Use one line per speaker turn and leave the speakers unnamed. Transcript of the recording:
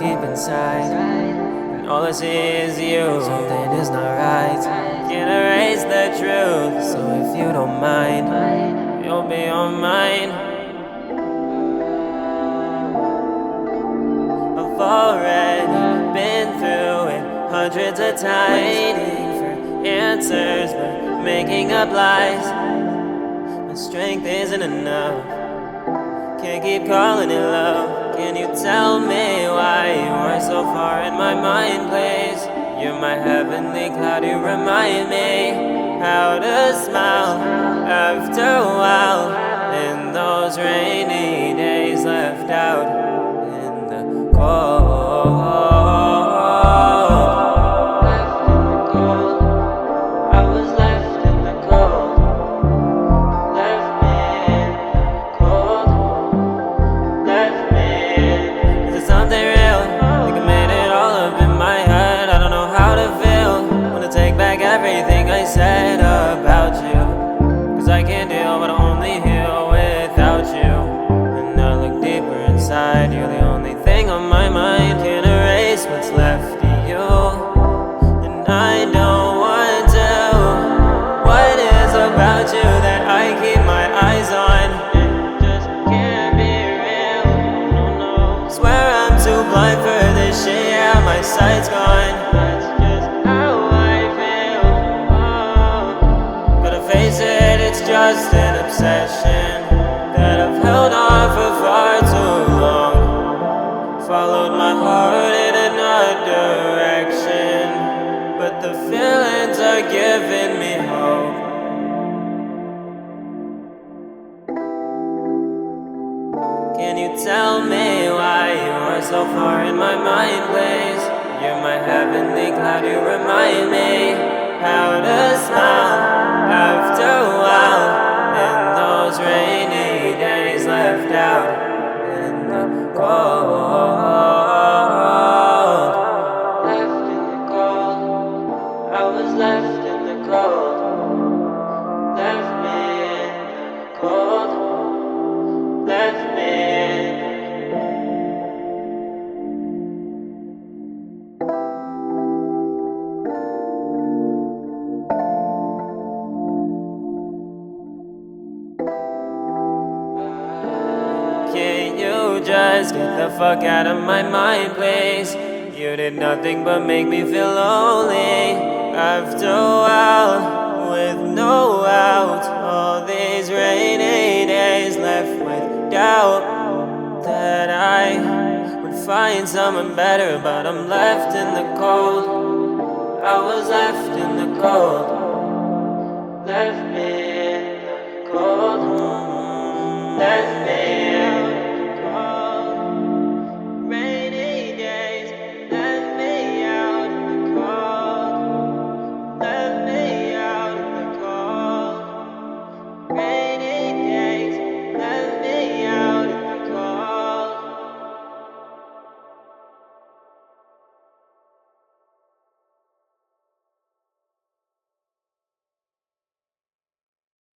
deep inside, and all I see is you. Something is not right, can't erase the truth. So if you don't mind, you'll be on mine. I've already been through it hundreds of times, waiting for answers but making up lies. My strength isn't enough, can't keep calling it love. Can you tell me why you are so far in my mind, please? You're my heavenly cloud, you remind me how to smile after a while. In those rainy days left out in the cold. Everything I said about you, 'cause I can't deal but only heal without you. And I look deeper inside, you're the only thing on my mind. Can't erase what's left of you, and I don't want to. What is about you that I keep my eyes on? It just can't be real, no, no. Swear I'm too blind for this shit, yeah, my sight's gone. That's just how it's just an obsession that I've held on for far too long. Followed my heart in another direction, but the feelings are giving me hope. Can you tell me why you are so far in my mind, please? You're my heavenly cloud, you remind me how to smile after a while. In those rainy days left out in the cold. Left in the cold, I was left in the cold. Left me in the cold, left me in the Can you just get the fuck out of my mind, please? You did nothing but make me feel lonely. After a while, with no out, all these rainy days left with doubt that I would find someone better, but I'm left in the cold. I was left in the cold, left me in the cold. Left